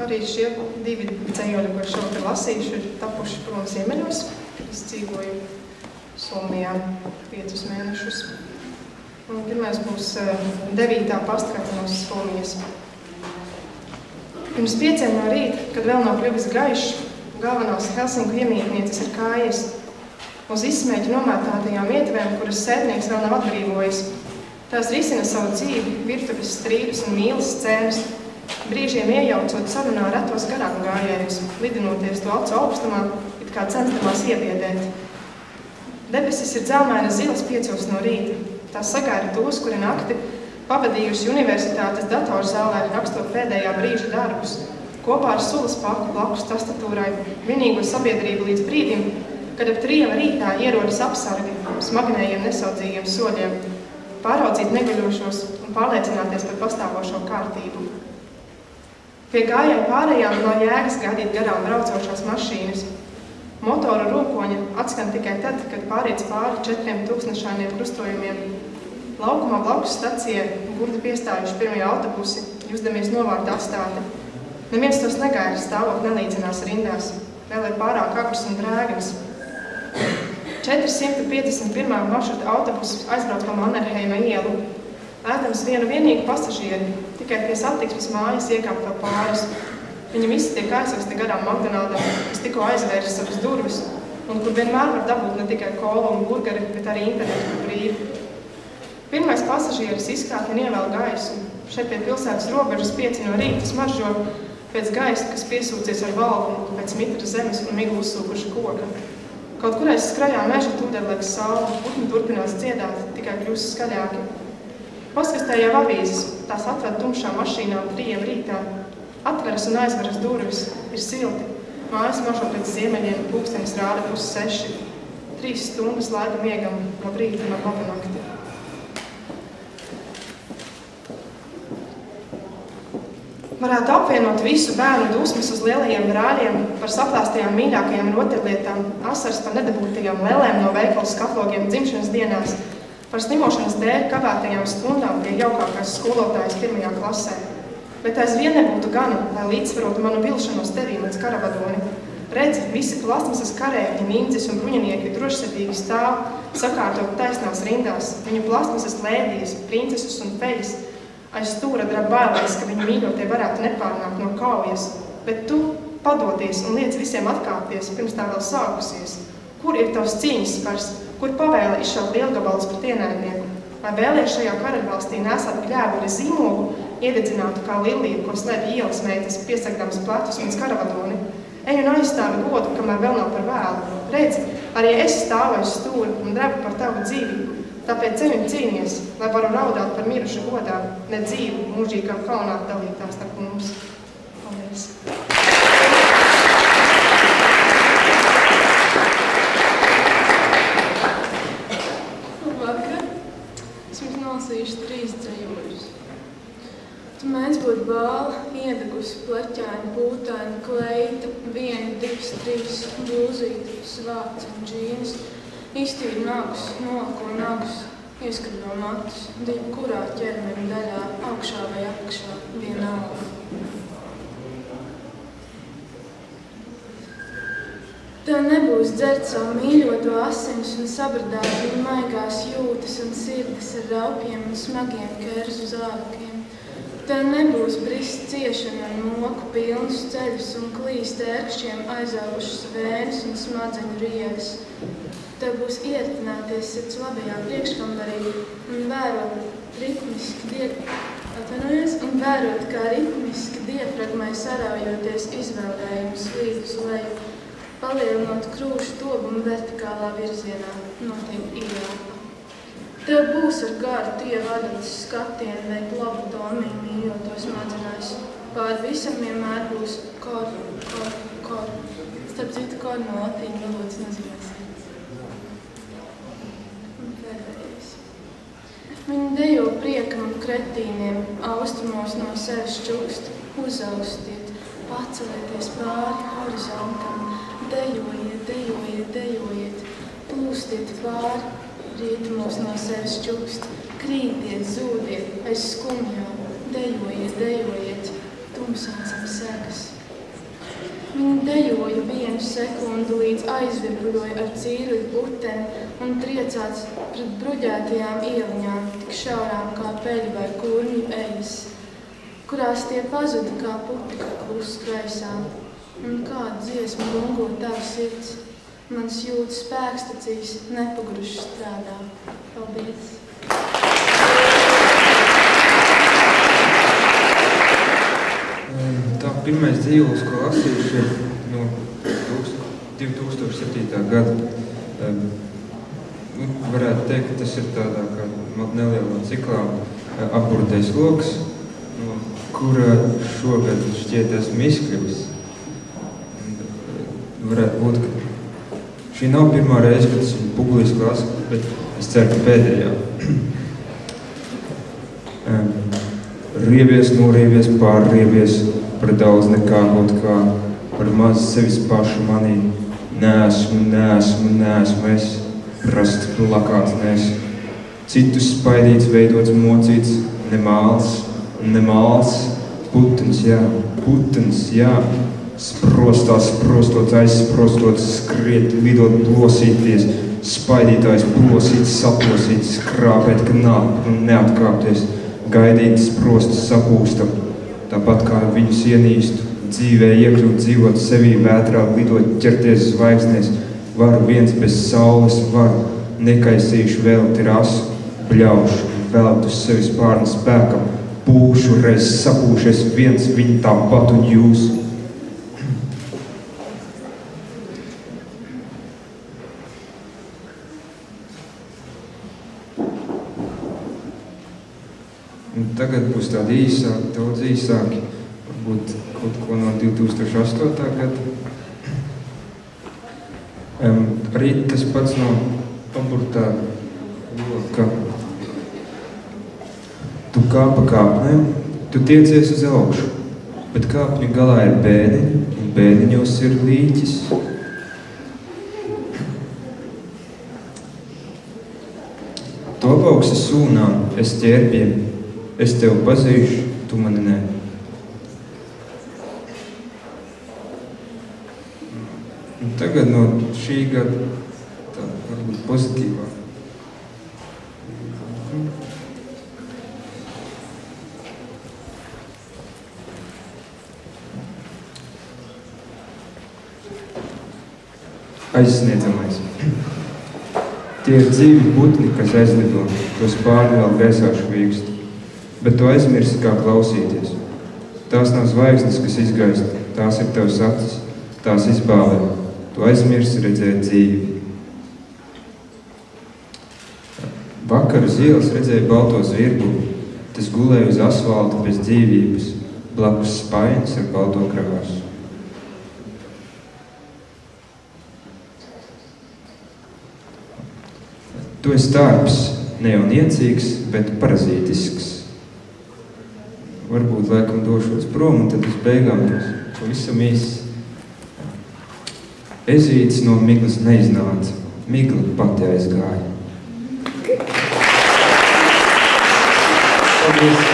Arī šie 2 ceļoļi, ko šovakar lasījuši, ir tapuši prom ziemeļos. Es dzīvoju Somijā 5 mēnešus. Un pirmais būs 9. pastkarte no Somijas. Pirms 5 no rīta, kad vēl nav kļuvis gaišs, galvenās Helsinku iemītnieces ir kājies uz izsmēķu nomētātajām ietuvēm, kuras sētnieks vēl nav atbrīvojis. Tās risina savu dzīvi, virtuves strīdus un mīlas scēnas, brīžiem iejaucot sarunā retos garām gājējus, lidinoties to acu augstumā, it kā censtamās iebiedēt. Debesis ir dzelmaina zilas 5 no rīta. Tās sagaida tos, kuri nakti pavadījusi universitātes datorzālē, rakstot pēdējā brīža darbus, kopā ar sulas paku blakus tastatūrai, vienīgo sabiedrību līdz brīdim, kad ap 3 rītā ierodas apsargi smagnējiem nesaudzīgiem soļiem, pāraudzīt neguļošos un pārliecināties par pastāvošo kārtību. Pie gājēju pārējām nav jēgas gaidīt garām braucošās mašīnas. Motora rūkoņa atskan tikai tad, kad pāriec pāri 4 tūkstnešainiem krustojumiem. Laukumā blakus stacijai gurdi piestājuši pirmie autobusi, jusdamies novārta atstāti. Neviens tos negaida, stāvot nelīdzinās rindās. Vēl ir pārāk agrs un drēgans. 451. maršruta autobuss aizbrauc pa Mannerheima ielu. Ēdams vienu vienīgu pasažieri, tikai pie satiksmes mājas iekāpt vēl pāris. Viņi visi tiek aizvesti garām McDonaldam, kas tikko aizvērs savas durvis, un kur vienmēr var dabūt ne tikai kolu un burgeri, bet arī internetu par brīvi. Pirmais pasažieris izkāpj un ievēl gaisu. Šeit pie pilsētas robežas 5 no rīta smaržo pēc gaisa, kas piesūcies ar valgu, pēc mitra zemes un miglu uzsūkuša koka. Kaut kur aiz skrajā meža tūdelēks saule, putni turpinās dziedāt, tikai kļūst skaļāki. Postkastē jau avīzes, tās atved tumšām mašīnām 3 rītā. Atveras un aizveras durvis, ir silti. Mājas mažo pēc ziemeļiem, pulkstenis rāda 5:30. 3 stundas laika miegam no brīta un labu nakti. Varētu apvienot visu bērnu dusmas uz lielajiem brāļiem, par saplāstajām mīļākajām rotaļlietām, asars par nedabūtajām lēlēm no veikala skatlogiem dzimšanas dienās, par slimošanas dēļ kavētajām stundām pie jaukākās skolotājas 1. klasē. Bet aizvien nebūtu gana, lai līdzsvarotu manu vilšanos tevī, mans karavadoni. Redzi, visi plastmasas karēji, nindzes un bruņinieki drošsirdīgi stāv, sakārtot taisnās rindās, viņu plastmasas lēdijas, princeses un fejas. Aiz stūra drab bailēs, ka viņu mīļotie varētu nepārnākt no kaujas, bet tu padodies un liec visiem atkāpties, pirms tā vēl sākusies. Kur ir tavs cīņas spars, kur pavēle izšaut lielgabalus pret ienaidnieku? Vai vēlies šajā karaļvalstī nesāt gļēbu arī zīmogu, iededzinātu kā liliju, ko slēpj ielas meitas, piesakdams pletus un skaravadoni? Ej un aizstāvi godu, kamēr vēl nav par vēlu. Redzi, arī es stāvu aiz stūra un drebu par tavu dzīvību. Tāpēc ceļ un cīnies, lai varu raudāt par mirušu godā, ne dzīvu, mūžīgā kaunā dalītās starp mums. Paldies! Labvakar! Es jums nolasīšu 3 dzējoļus. Tu mēdz būt bāla, iedegusi, pleķaini, pūtaini, kleita, 1, 2, 3, blūzīti, svāci un džīnas, iztīri nagus, nolako nagus, ieskatļo matus, kurā ķermeņa daļā, augšā vai apakšā, vienalga. Tev nebūs dzert savu mīļoto asinis un sabradāt viņu maigās jūtas un sirdes ar raupiem un smagiem kerzu zābakiem. Tev nebūs brist ciešana un moku pilnus ceļus un klīst ērkšķiem aizaugušas vēnes un smadzeņu rieves. Tev būs ieritināties sirds labajā priekškambarī un vērot, kā ritmiski diafragmai saraujoties izvēlējums līdz uz leju, palielinot krūšu tobumu vertikālā virzienā, notiek ielāpa. Tev būs ar garu Dieva adatas skatienu veikt lobotomiju mīļotos madzenājus. Pār visam vienmēr būs kor. Starp citu, kor no latīņu valodas nozīmē sirds. Viņi dejo priekam un kretīniem, austrumos no sevis čukst, uzaustiet, pacelieties pāri horizontam, dejojiet, dejojiet, dejojiet, plūstiet pāri, rietumos no sevis čukst, krītiet, zūdiet, aiz skumjām, dejojiet, dejojiet, tumsām zem segas. Viņa dejoja 1 sekundi, līdz aizvirpuļoja ar cīrli puteni un triecāts pret bruģētajām ieliņām, tik šaurām kā peļu vai kurņu ejas, kurās tie pazuda kā putika klusu kraisām. Un kādu dziesmu rungo tavu sirds, mans jūtas spēkstacīs nepagruši strādā. Paldies! Tā pirmais dzīvulis, ko lasījuši, ir no 2007. gada. Varētu teikt, ka tas ir tādā kā nelielā ciklā apburtais loks, no kura šogad šķiet esmu izkļuvis. Varētu būt, ka šī nav pirmā reize, kad es viņu publiski lasu, bet es ceru, ka pēdējā. Rievies, norievies, pārrievies, par daudz nekā kaut kā, par maz sevis pašu manī. Neesmu es, prasts plakāts nes. Citus spaidīts, veidots, mocīts, nemāls, putens, jā. Sprostot, aizsprostot, skriet, lidot, plosīties, spaidītājs plosīts, saplosīts, skrāpēt, knāpt un neatkāpties, gaidīt, sprost, sapūstam, tāpat kā viņus ienīstu, dzīvē iekļūt, dzīvot sevī, vētrā, lidot, ķerties zvaigznēs, varu viens bez saules, varu, nekaisīšu velti rasu, bļaušu, veltu sevi spārnu spēkam, pūšu, reiz sapūšies viens, viņi tāpat un jūs. Tagad būs tādi īsāki, daudz īsāki, varbūt kaut ko no 2008. gada. Arī tas pats no paburtā loka. Tu kāpa kāpnēm, tu tiecies uz augšu, bet kāpņu galā ir bēniņi, un bēniņos ir līķis. Tu apauksi sūnām, es ķērbiem, es tevi pazīšu, tu mani ne. Un tagad no šī gada tā varbūt pozitīvā. Aizsniedzamais. Tie ir dzīvi putni, kas aizlido, tos pāri vēl gaisā švīkst. Bet tu aizmirsi, kā klausīties. Tās nav zvaigznes, kas izgaist, tās ir tavs acis, tās izbāvē. Tu aizmirsi redzēt dzīvi. Vakar uz ielas redzēju balto zvirbuli. Tas gulēja uz asfalta bez dzīvības, blakus spainis ar balto krāsu. Tu esi tārps, ne jau niecīgs, bet parazītisks. Varbūt laikam došos prom, un tad uz beigām pavisam īsi. Ezītis no miglas neiznāca, migla pati aizgāja. Paldies!